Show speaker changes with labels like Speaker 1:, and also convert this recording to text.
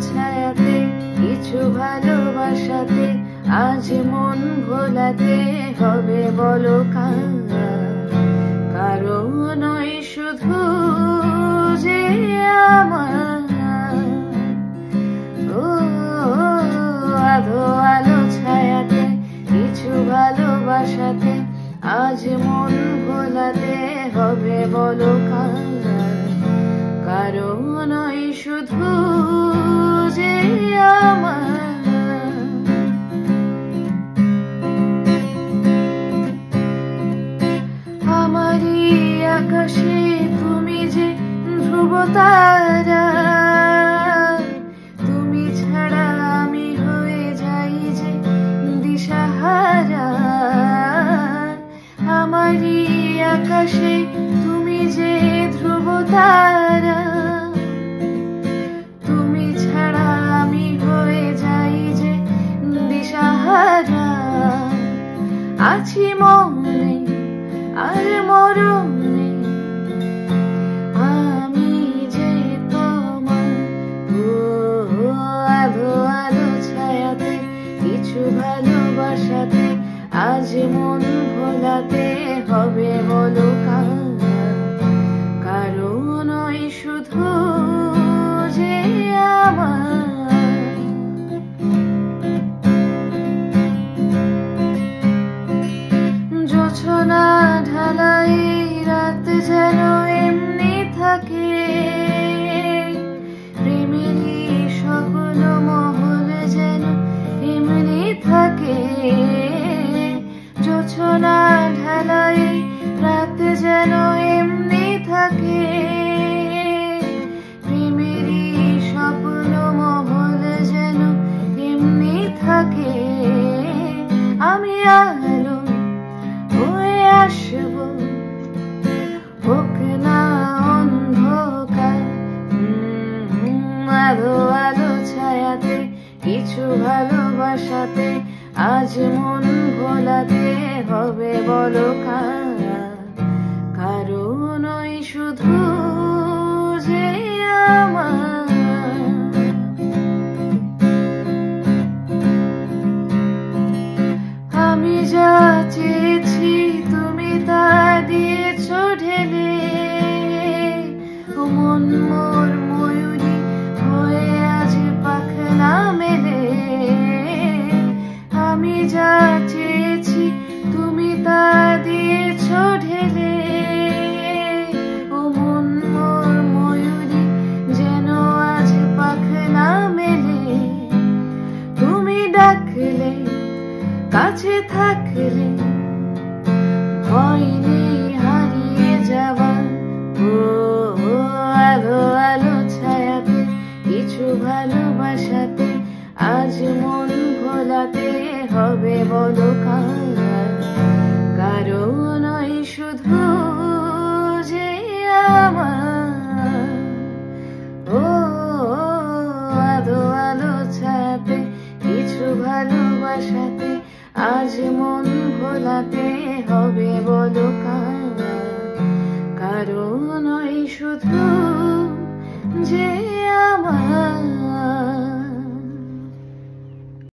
Speaker 1: ছায়াতে কিছু ভালোবাসাতে আজ মন ভোলাতে হবে বলো কারো নয় শুধু যে আমার ও আধো আলো ছায়াতে কিছু ভালোবাসাতে আজ মন ভোলাতে হবে বলো কারো নয় শুধু যে আমার আমারই আকাশে তুমি যে ধ্রুব তারা তুমি ছাড়া আমি হয়ে যাই যে দিশাহারা আমারই আকাশে তুমি যে ধ্রুব তারা তুমি ছাড়া আমি হয়ে যাই যে দিশাহারা আছি মনে আর মরণে আমি যে তোমার আধো আলো ছায়াতে কিছু ভালোবাসাতে আজ মন ভোলাতে হবে বলো কারো নয় শুধু যে আমার জোছনা ঢালাই রাত যেন এমনি থাকে প্রেমেরই সকল মহল যেন এমনি থাকে জোছনা ঢালাই রাত যেন এমনি থাকে প্রেমেরই স্বপ্ন মহল যেন এমনি থাকে আমি আলো হয়ে আসব হোক না অন্ধকার আলো আলো ছায়াতে কিছু ভালোবাসাতে আজ মন ভোলাতে হবে বলো কারো নয় শুধু যে আমার আমি যা চেয়েছি তুমি তা দিয়েছ ঢেলে মন মোর ময়ূরী হয়ে আজ পাখনা মেলে আমি যা চেয়েছি তুমি তা দিয়েছ ঢেলে ও মন মোর ময়ূরী যেন আজ পাখনা মেলে তুমি ডাকলে কাছে থাকলে ভয় নেই হারিয়ে যাওয়া ও আলো আলো ছায়াতে কিছু ভালোবাসাতে আজ মন ভোলাতে হবে বলো কারো নয় শুধু যে আমার ও আধো আলো ছায়াতে কিছু ভালোবাসাতে আজ মন ভোলাতে হবে বলো কারো নয় শুধু যে আমার।